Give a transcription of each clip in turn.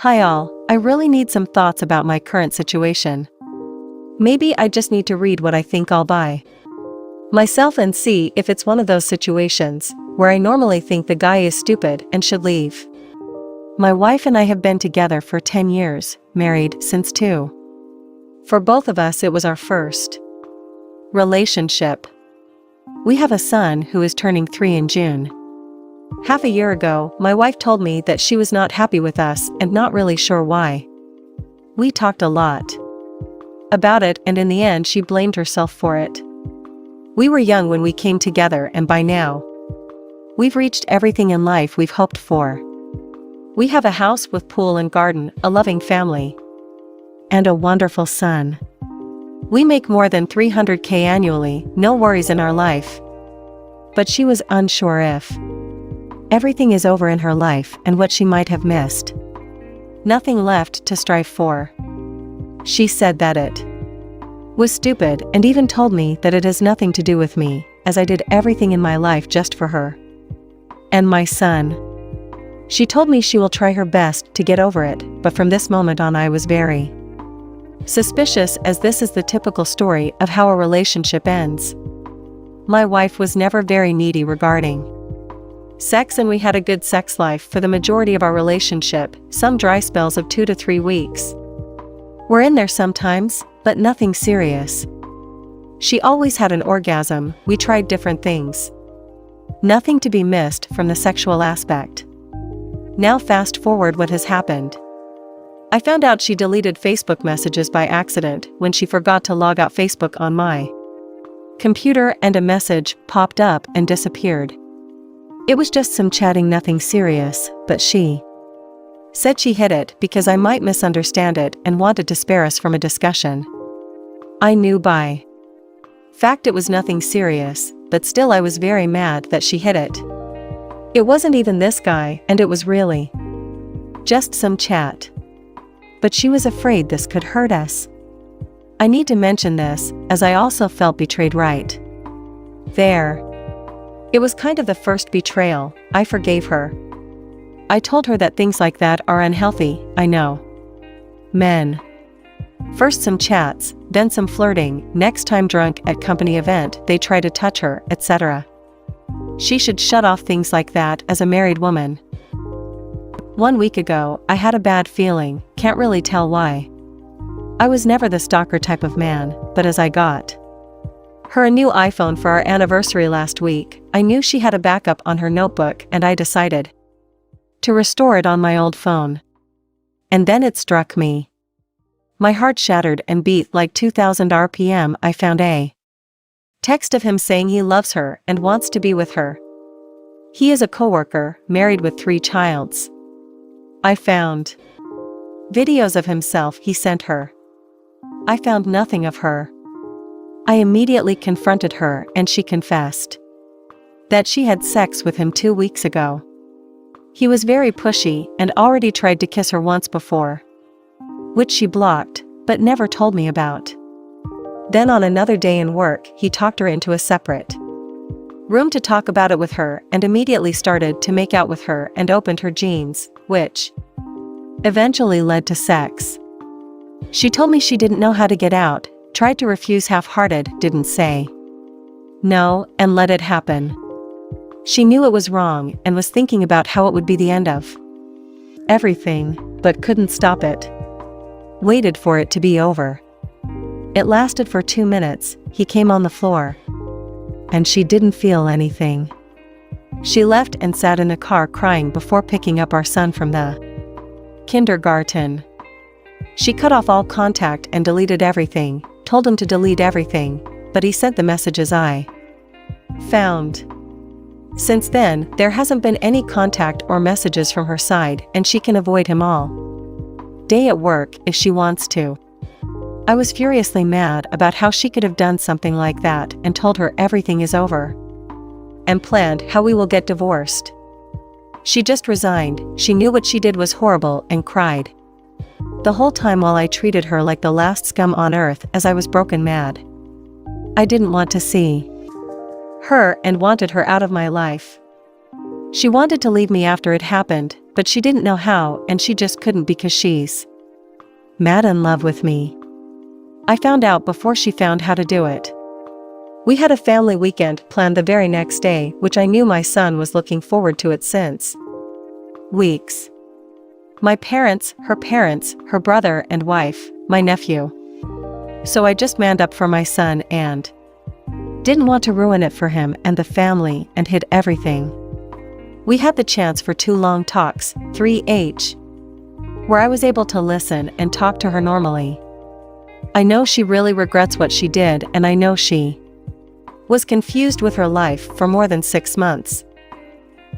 Hi all, I really need some thoughts about my current situation. Maybe I just need to read what I think I'll buy myself and see if it's one of those situations where I normally think the guy is stupid and should leave. My wife and I have been together for 10 years, married since 2. For both of us it was our first relationship. We have a son who is turning 3 in June. Half a year ago, my wife told me that she was not happy with us and not really sure why. We talked a lot about it, and in the end she blamed herself for it. We were young when we came together, and by now, we've reached everything in life we've hoped for. We have a house with pool and garden, a loving family, and a wonderful son. We make more than $300,000 annually, no worries in our life. But she was unsure if everything is over in her life and what she might have missed. Nothing left to strive for. She said that it was stupid and even told me that it has nothing to do with me, as I did everything in my life just for her and my son. She told me she will try her best to get over it, but from this moment on I was very suspicious, as this is the typical story of how a relationship ends. My wife was never very needy regarding sex, and we had a good sex life for the majority of our relationship, some dry spells of 2 to 3 weeks. We're in there sometimes, but nothing serious. She always had an orgasm, we tried different things. Nothing to be missed from the sexual aspect. Now fast forward what has happened. I found out she deleted Facebook messages by accident when she forgot to log out Facebook on my computer, and a message popped up and disappeared. It was just some chatting, nothing serious, but she said she hid it because I might misunderstand it and wanted to spare us from a discussion. I knew by fact it was nothing serious, but still I was very mad that she hid it. It wasn't even this guy, and it was really just some chat. But she was afraid this could hurt us. I need to mention this, as I also felt betrayed right there. It was kind of the first betrayal. I forgave her. I told her that things like that are unhealthy, I know. Men. First some chats, then some flirting, next time drunk at company event they try to touch her, etc. She should shut off things like that as a married woman. 1 week ago, I had a bad feeling, can't really tell why. I was never the stalker type of man, but as I got her a new iPhone for our anniversary last week, I knew she had a backup on her notebook, and I decided to restore it on my old phone. And then it struck me. My heart shattered and beat like 2,000 RPM. I found a text of him saying he loves her and wants to be with her. He is a coworker, married with 3 childs. I found videos of himself he sent her. I found nothing of her. I immediately confronted her, and she confessed that she had sex with him 2 weeks ago. He was very pushy and already tried to kiss her once before, which she blocked, but never told me about. Then on another day in work, he talked her into a separate room to talk about it with her, and immediately started to make out with her and opened her jeans, which eventually led to sex. She told me she didn't know how to get out, tried to refuse half-hearted, didn't say no, and let it happen. She knew it was wrong and was thinking about how it would be the end of everything, but couldn't stop it. Waited for it to be over. It lasted for 2 minutes, he came on the floor. And she didn't feel anything. She left and sat in a car crying before picking up our son from the kindergarten. She cut off all contact and deleted everything, told him to delete everything, but he sent the messages I found. Since then, there hasn't been any contact or messages from her side, and she can avoid him all day at work if she wants to. I was furiously mad about how she could have done something like that, and told her everything is over and planned how we will get divorced. She just resigned. She knew what she did was horrible and cried the whole time while I treated her like the last scum on earth, as I was broken mad. I didn't want to see her and wanted her out of my life. She wanted to leave me after it happened, but she didn't know how and she just couldn't because she's mad in love with me. I found out before she found how to do it. We had a family weekend planned the very next day, which I knew my son was looking forward to it since weeks. My parents, her brother and wife, my nephew. So I just manned up for my son and didn't want to ruin it for him and the family and hid everything. We had the chance for 2 long talks, 3H, where I was able to listen and talk to her normally. I know she really regrets what she did, and I know she was confused with her life for more than 6 months.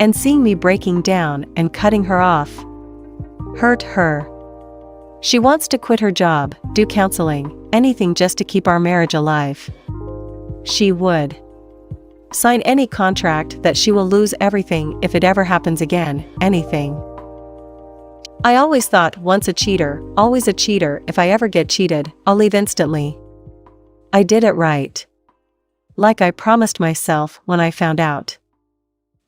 And seeing me breaking down and cutting her off hurt her. She wants to quit her job, do counseling, anything just to keep our marriage alive. She would sign any contract that she will lose everything if it ever happens again, anything. I always thought once a cheater, always a cheater. If I ever get cheated, I'll leave instantly. I did it right, like I promised myself when I found out.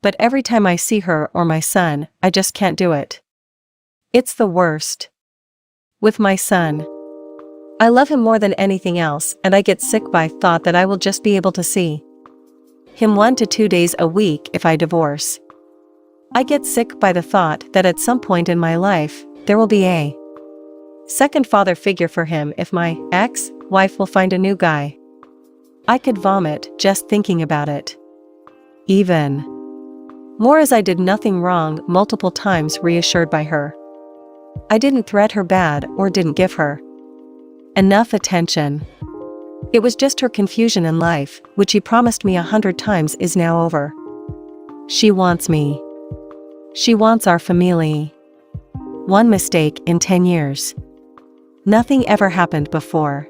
But every time I see her or my son, I just can't do it. It's the worst. With my son, I love him more than anything else, and I get sick by thought that I will just be able to see him 1 to 2 days a week if I divorce. I get sick by the thought that at some point in my life, there will be a second father figure for him if my ex-wife will find a new guy. I could vomit just thinking about it. Even more as I did nothing wrong multiple times, reassured by her. I didn't threat her bad or didn't give her enough attention. It was just her confusion in life, which she promised me 100 times is now over. She wants me. She wants our family. 1 mistake in 10 years. Nothing ever happened before.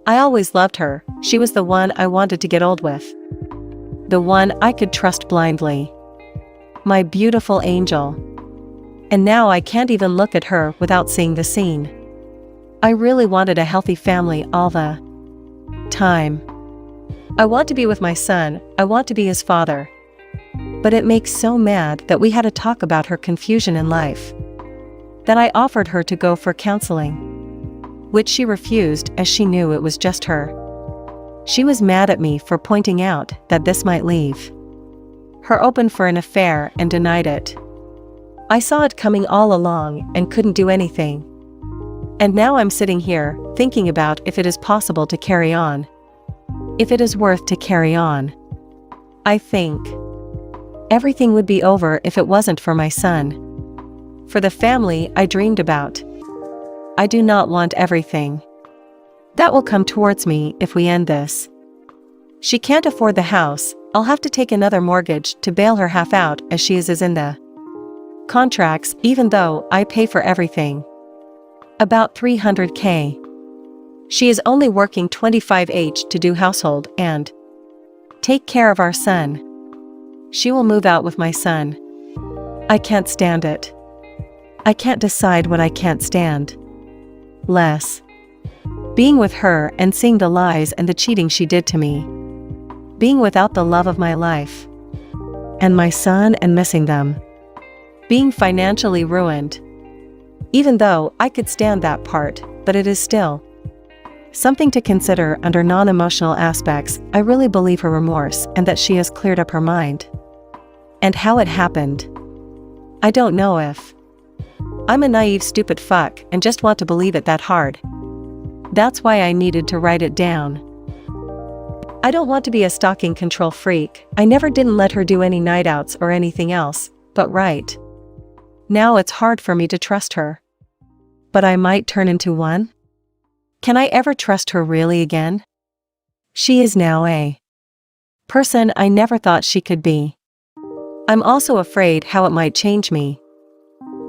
I always loved her. She was the one I wanted to get old with. The one I could trust blindly. My beautiful angel. And now I can't even look at her without seeing the scene. I really wanted a healthy family all the time. I want to be with my son, I want to be his father. But it makes so mad that we had to talk about her confusion in life. That I offered her to go for counseling, which she refused as she knew it was just her. She was mad at me for pointing out that this might leave her open for an affair and denied it. I saw it coming all along and couldn't do anything. And now I'm sitting here, thinking about if it is possible to carry on. If it is worth to carry on. I think everything would be over if it wasn't for my son. For the family I dreamed about. I do not want everything that will come towards me if we end this. She can't afford the house, I'll have to take another mortgage to bail her half out as she is in the contracts, even though I pay for everything. About $300K. She is only working 25H to do household and take care of our son. She will move out with my son. I can't stand it. I can't decide what I can't stand. Less. Being with her and seeing the lies and the cheating she did to me. Being without the love of my life. And my son and missing them. Being financially ruined. Even though I could stand that part, but it is still something to consider under non-emotional aspects. I really believe her remorse and that she has cleared up her mind. And how it happened. I don't know if I'm a naive stupid fuck and just want to believe it that hard. That's why I needed to write it down. I don't want to be a stalking control freak. I never didn't let her do any night outs or anything else, but right now it's hard for me to trust her. But I might turn into one? Can I ever trust her really again? She is now a person I never thought she could be. I'm also afraid how it might change me.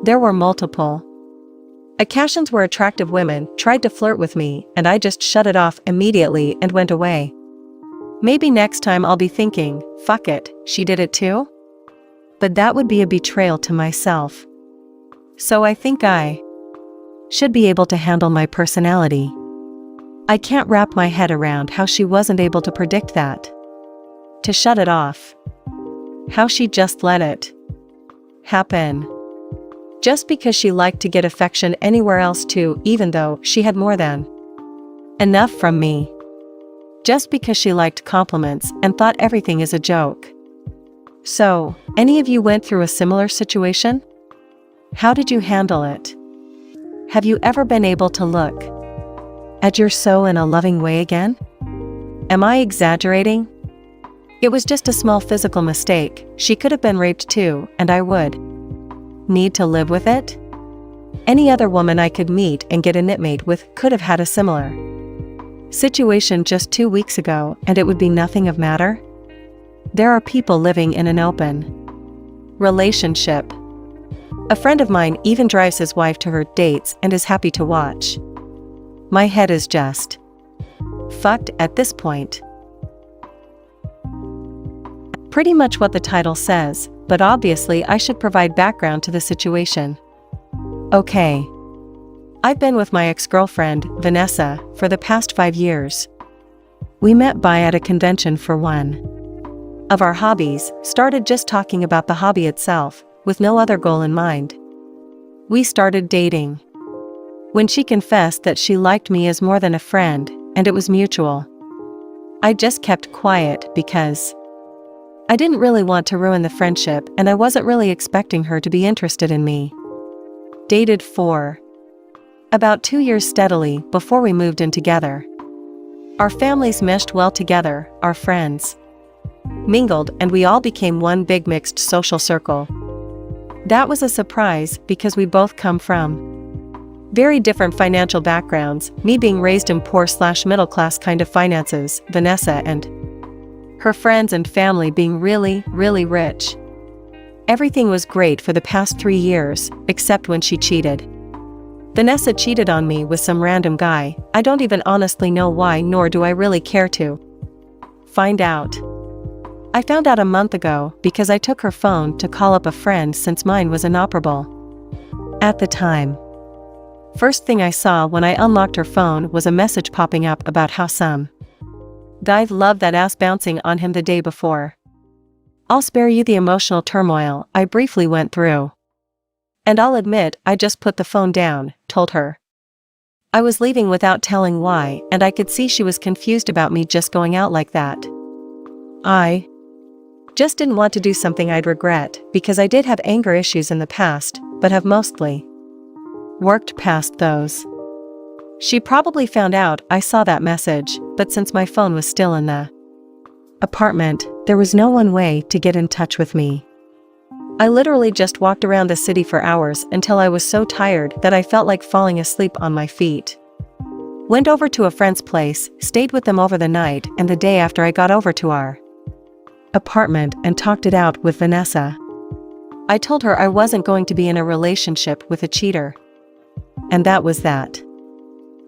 There were multiple occasions where attractive women tried to flirt with me and I just shut it off immediately and went away. Maybe next time I'll be thinking, fuck it, she did it too? But that would be a betrayal to myself. So I think I should be able to handle my personality. I can't wrap my head around how she wasn't able to predict that. To shut it off. how she just let it happen. Just because she liked to get affection anywhere else too, even though she had more than enough from me. Just because she liked compliments and thought everything is a joke. So, any of you went through a similar situation? How did you handle it? Have you ever been able to look at your so in a loving way again? Am I exaggerating? It was just a small physical mistake. She could have been raped too, and I would need to live with it? Any other woman I could meet and get a knitmate with could have had a similar situation just 2 weeks ago, and it would be nothing of matter? There are people living in an open relationship. A friend of mine even drives his wife to her dates and is happy to watch. My head is just fucked at this point. Pretty much what the title says, but obviously I should provide background to the situation. Okay. I've been with my ex-girlfriend, Vanessa, for the past 5 years. We met at a convention for one of our hobbies, started just talking about the hobby itself, with no other goal in mind. We started dating. When she confessed that she liked me as more than a friend, and it was mutual, I just kept quiet because I didn't really want to ruin the friendship, and I wasn't really expecting her to be interested in me. Dated for about 2 years steadily before we moved in together. Our families meshed well together, our friends mingled, and we all became one big mixed social circle. That was a surprise because we both come from very different financial backgrounds, me being raised in poor/middle class kind of finances, Vanessa and her friends and family being really, really rich. Everything was great for the past 3 years, except when she cheated. Vanessa cheated on me with some random guy. I don't even honestly know why, nor do I really care to find out. I found out a month ago because I took her phone to call up a friend since mine was inoperable at the time. First thing I saw when I unlocked her phone was a message popping up about how some guy loved that ass bouncing on him the day before. I'll spare you the emotional turmoil I briefly went through. And I'll admit, I just put the phone down, told her I was leaving without telling why, and I could see she was confused about me just going out like that. I just didn't want to do something I'd regret, because I did have anger issues in the past, but have mostly worked past those. She probably found out I saw that message, but since my phone was still in the apartment, there was no one way to get in touch with me. I literally just walked around the city for hours until I was so tired that I felt like falling asleep on my feet. Went over to a friend's place, stayed with them over the night, and the day after I got over to our apartment and talked it out with Vanessa. I told her I wasn't going to be in a relationship with a cheater. And that was that.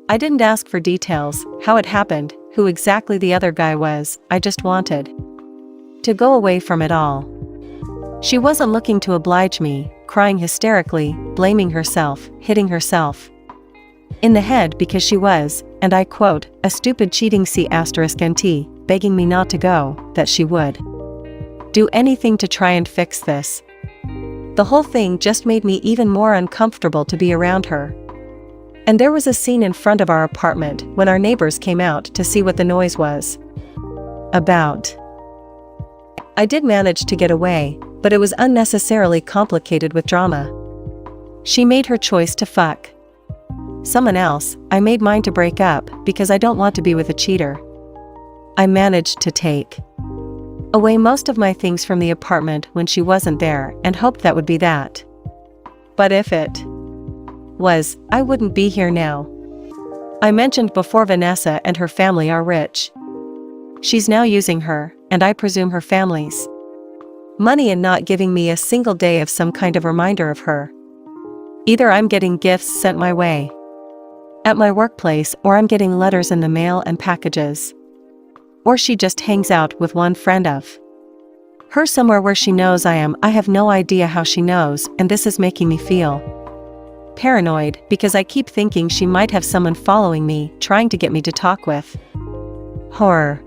I didn't ask for details, how it happened, who exactly the other guy was. I just wanted to go away from it all. She wasn't looking to oblige me, crying hysterically, blaming herself, hitting herself in the head because she was, and I quote, a stupid cheating C*NT, begging me not to go, that she would do anything to try and fix this. The whole thing just made me even more uncomfortable to be around her. And there was a scene in front of our apartment when our neighbors came out to see what the noise was about. I did manage to get away, but it was unnecessarily complicated with drama. She made her choice to fuck someone else, I made mine to break up because I don't want to be with a cheater. I managed to take away most of my things from the apartment when she wasn't there and hoped that would be that. But if it was, I wouldn't be here now. I mentioned before Vanessa and her family are rich. She's now using her, and I presume her family's money and not giving me a single day of some kind of reminder of her. Either I'm getting gifts sent my way at my workplace, or I'm getting letters in the mail and packages. Or she just hangs out with one friend of her somewhere where she knows I am. I have no idea how she knows, and this is making me feel paranoid because I keep thinking she might have someone following me, trying to get me to talk with. Horror.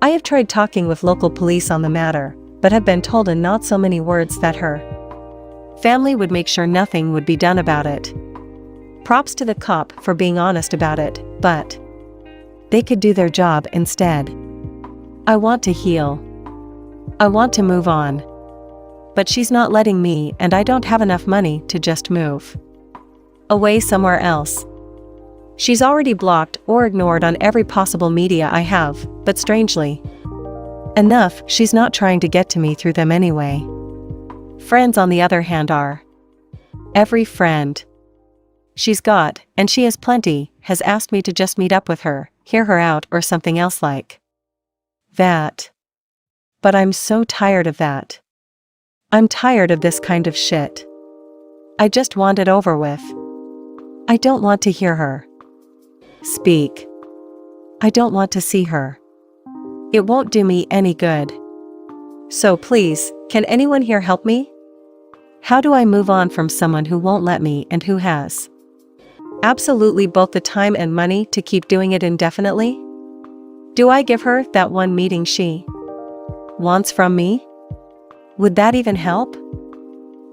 I have tried talking with local police on the matter, but have been told in not so many words that her family would make sure nothing would be done about it. Props to the cop for being honest about it, but they could do their job instead. I want to heal. I want to move on. But she's not letting me, and I don't have enough money to just move away somewhere else. She's already blocked or ignored on every possible media I have, but strangely enough, she's not trying to get to me through them anyway. Friends, on the other hand, are. Every friend she's got, and she has plenty, has asked me to just meet up with her, hear her out, or something else like that. But I'm so tired of that. I'm tired of this kind of shit. I just want it over with. I don't want to hear her speak. I don't want to see her. It won't do me any good. So please, can anyone here help me? How do I move on from someone who won't let me and who has absolutely both the time and money to keep doing it indefinitely? Do I give her that one meeting she wants from me? Would that even help?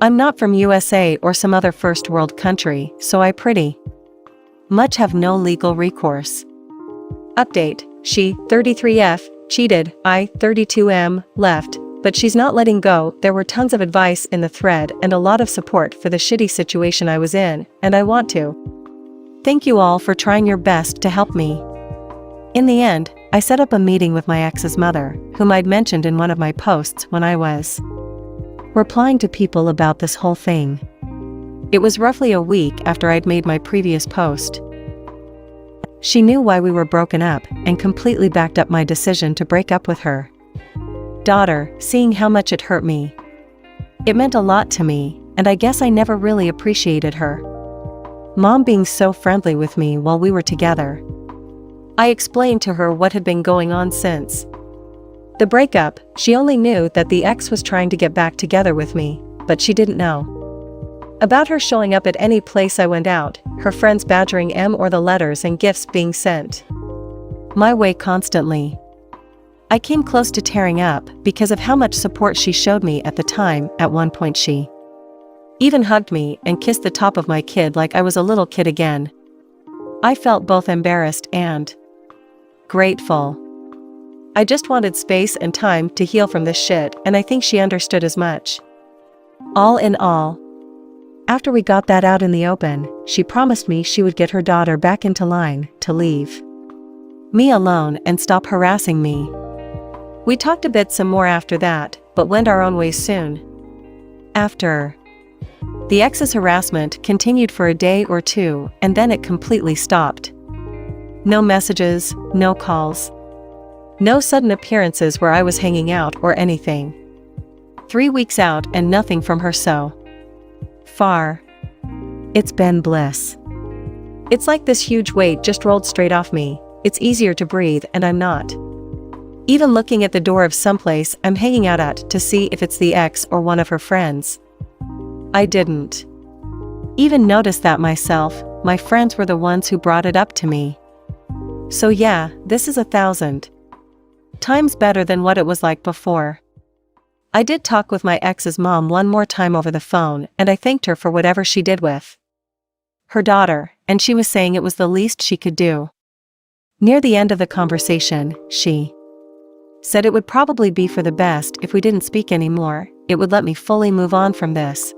I'm not from USA or some other first world country, so I pretty much have no legal recourse. Update: she, 33F, cheated, I, 32M, left, but she's not letting go. There were tons of advice in the thread and a lot of support for the shitty situation I was in, and I want to thank you all for trying your best to help me. In the end, I set up a meeting with my ex's mother, whom I'd mentioned in one of my posts when I was replying to people about this whole thing. It was roughly a week after I'd made my previous post. She knew why we were broken up and completely backed up my decision to break up with her daughter, seeing how much it hurt me. It meant a lot to me, and I guess I never really appreciated her mom being so friendly with me while we were together. I explained to her what had been going on since the breakup. She only knew that the ex was trying to get back together with me, but she didn't know about her showing up at any place I went out, her friends badgering M, or the letters and gifts being sent my way constantly. I came close to tearing up because of how much support she showed me at the time. At one point she even hugged me and kissed the top of my kid like I was a little kid again. I felt both embarrassed and grateful. I just wanted space and time to heal from this shit, and I think she understood as much. All in all, after we got that out in the open, she promised me she would get her daughter back into line, to leave me alone and stop harassing me. We talked a bit some more after that, but went our own ways soon after. The ex's harassment continued for a day or two, and then it completely stopped. No messages, no calls. No sudden appearances where I was hanging out or anything. 3 weeks out and nothing from her so far. It's been bliss. It's like this huge weight just rolled straight off me. It's easier to breathe, and I'm not even looking at the door of someplace I'm hanging out at to see if it's the ex or one of her friends. I didn't even notice that myself. My friends were the ones who brought it up to me. So yeah, this is 1,000 times better than what it was like before. I did talk with my ex's mom one more time over the phone, and I thanked her for whatever she did with her daughter, and she was saying it was the least she could do. Near the end of the conversation, she said it would probably be for the best if we didn't speak anymore. It would let me fully move on from this.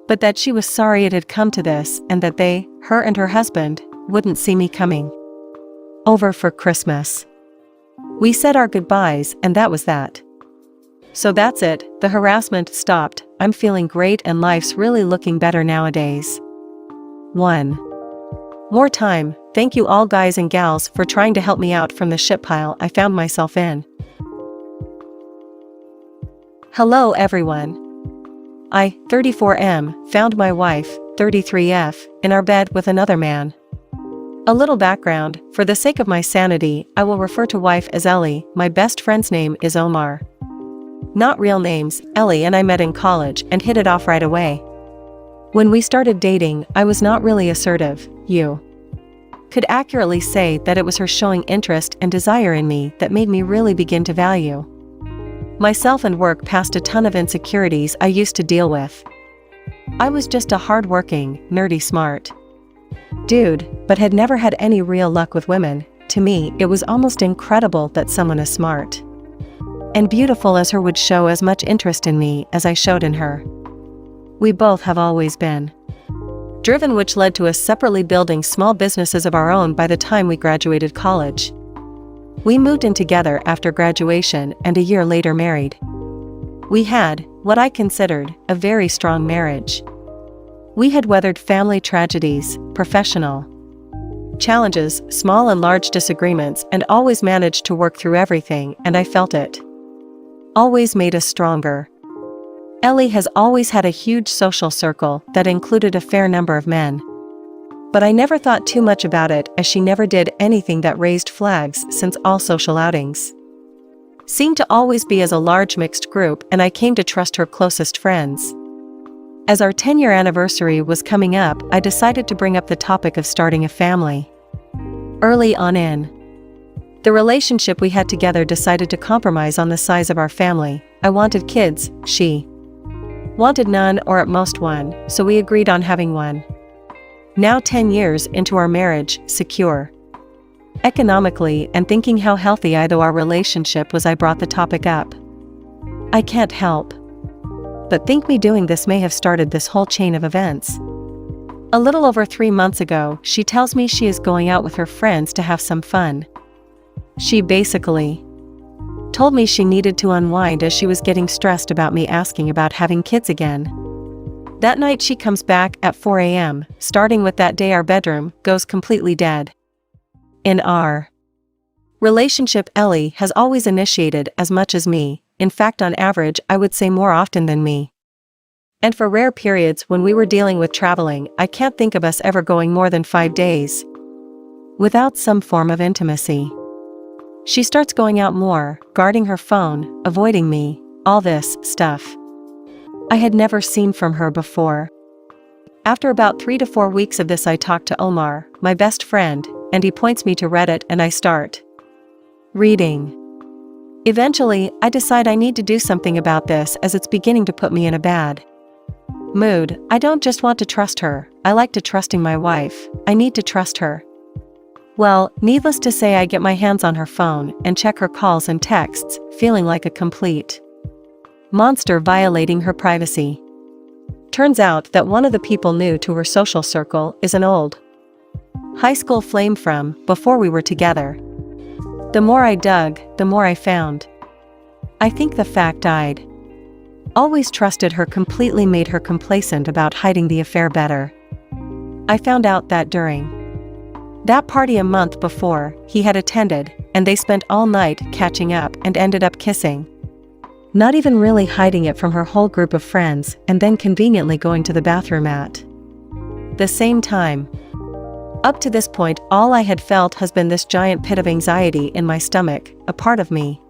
But that she was sorry it had come to this, and that they, her and her husband, wouldn't see me coming over for Christmas. We said our goodbyes, and that was that. So that's it, the harassment stopped. I'm feeling great and life's really looking better nowadays. One more time, thank you all guys and gals for trying to help me out from the shit pile I found myself in. Hello everyone. I, 34M, found my wife, 33F, in our bed with another man. A little background: for the sake of my sanity, I will refer to wife as Ellie. My best friend's name is Omar. Not real names. Ellie and I met in college and hit it off right away. When we started dating, I was not really assertive. You could accurately say that it was her showing interest and desire in me that made me really begin to value Myself and work passed a ton of insecurities I used to deal with. I was just a hard-working, nerdy smart dude, but had never had any real luck with women. To me, it was almost incredible that someone as smart and beautiful as her would show as much interest in me as I showed in her. We both have always been driven, which led to us separately building small businesses of our own by the time we graduated college. We moved in together after graduation and a year later married. We had, what I considered, a very strong marriage. We had weathered family tragedies, professional challenges, small and large disagreements, and always managed to work through everything, and I felt it always made us stronger. Ellie has always had a huge social circle that included a fair number of men. But I never thought too much about it, as she never did anything that raised flags, since all social outings seemed to always be as a large mixed group, and I came to trust her closest friends. As our 10-year anniversary was coming up, I decided to bring up the topic of starting a family. Early on in the relationship we had together, decided to compromise on the size of our family. I wanted kids, she wanted none, or at most one, so we agreed on having one. Now 10 years into our marriage, secure economically and thinking how healthy either our relationship was, I brought the topic up. I can't help but think me doing this may have started this whole chain of events. A little over 3 months ago, she tells me she is going out with her friends to have some fun. She basically told me she needed to unwind as she was getting stressed about me asking about having kids again. That night she comes back at 4 a.m., starting with that day our bedroom goes completely dead. In our relationship, Ellie has always initiated as much as me. In fact, on average, I would say more often than me. And for rare periods when we were dealing with traveling, I can't think of us ever going more than 5 days without some form of intimacy. She starts going out more, guarding her phone, avoiding me, all this stuff I had never seen from her before. After about 3 to 4 weeks of this, I talk to Omar, my best friend, and he points me to Reddit, and I start reading. Eventually, I decide I need to do something about this, as it's beginning to put me in a bad mood. I don't just want to trust her, I like to trusting my wife. I need to trust her. Well, needless to say, I get my hands on her phone and check her calls and texts, feeling like a complete monster violating her privacy. Turns out that one of the people new to her social circle is an old high school flame from before we were together. The more I dug, the more I found. I think the fact I'd always trusted her completely made her complacent about hiding the affair better. I found out that during that party a month before, he had attended, and they spent all night catching up and ended up kissing. Not even really hiding it from her whole group of friends, and then conveniently going to the bathroom at the same time. Up to this point, all I had felt has been this giant pit of anxiety in my stomach, a part of me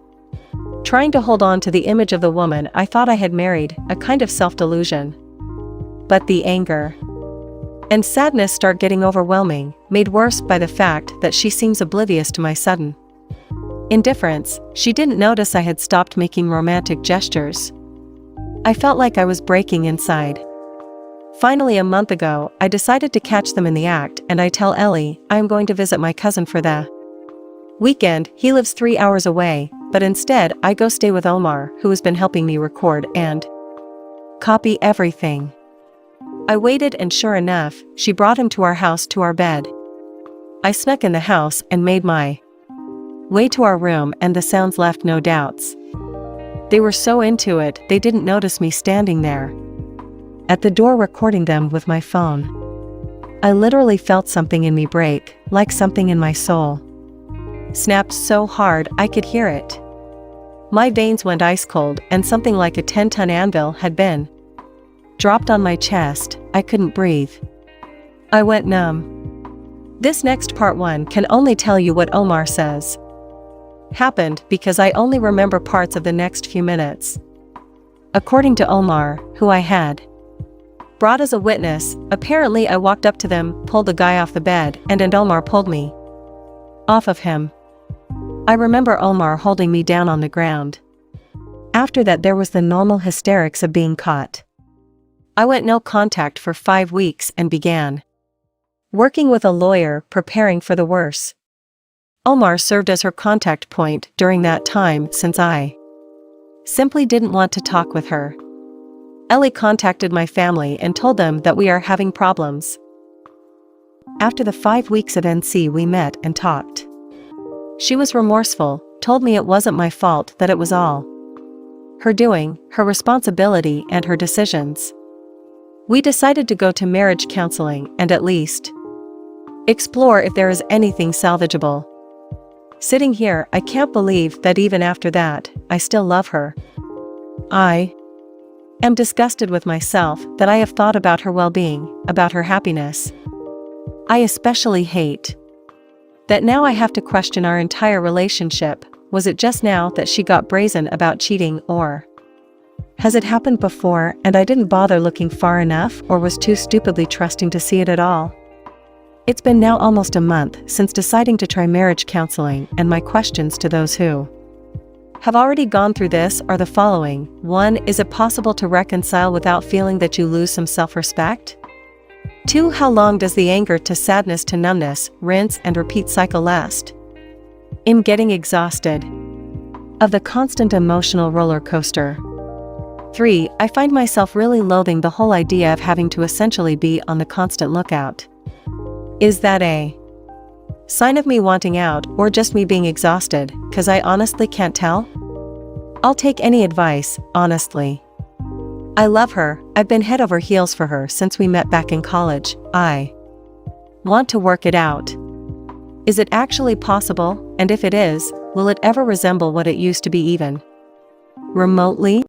trying to hold on to the image of the woman I thought I had married, a kind of self-delusion. But the anger and sadness start getting overwhelming, made worse by the fact that she seems oblivious to my sudden indifference. She didn't notice I had stopped making romantic gestures. I felt like I was breaking inside. Finally, a month ago, I decided to catch them in the act, and I tell Ellie I am going to visit my cousin for the weekend. He lives 3 hours away, but instead I go stay with Omar, who has been helping me record and copy everything. I waited, and sure enough, she brought him to our house, to our bed. I snuck in the house and made my way to our room, and the sounds left no doubts. They were so into it, they didn't notice me standing there at the door recording them with my phone. I literally felt something in me break, like something in my soul snapped so hard I could hear it. My veins went ice cold, and something like a 10-ton anvil had been dropped on my chest. I couldn't breathe. I went numb. This next part 1 can only tell you what Omar says happened, because I only remember parts of the next few minutes. According to Omar, who I had brought as a witness, apparently I walked up to them, pulled the guy off the bed, and Omar pulled me off of him. I remember Omar holding me down on the ground. After that there was the normal hysterics of being caught. I went no contact for 5 weeks and began working with a lawyer, preparing for the worst. Omar served as her contact point during that time since I simply didn't want to talk with her. Ellie contacted my family and told them that we are having problems. After the 5 weeks at NC we met and talked. She was remorseful, told me it wasn't my fault, that it was all her doing, her responsibility and her decisions. We decided to go to marriage counseling and at least explore if there is anything salvageable. Sitting here, I can't believe that even after that, I still love her. I am disgusted with myself that I have thought about her well-being, about her happiness. I especially hate that now I have to question our entire relationship. Was it just now that she got brazen about cheating, or has it happened before and I didn't bother looking far enough or was too stupidly trusting to see it at all? It's been now almost a month since deciding to try marriage counseling, and my questions to those who have already gone through this are the following. 1. Is it possible to reconcile without feeling that you lose some self-respect? 2. How long does the anger to sadness to numbness, rinse and repeat cycle last? I'm getting exhausted of the constant emotional roller coaster. 3. I find myself really loathing the whole idea of having to essentially be on the constant lookout. Is that a sign of me wanting out or just me being exhausted? 'Cause I honestly can't tell. I'll take any advice, honestly. I love her, I've been head over heels for her since we met back in college. I want to work it out. Is it actually possible, and if it is, will it ever resemble what it used to be even remotely?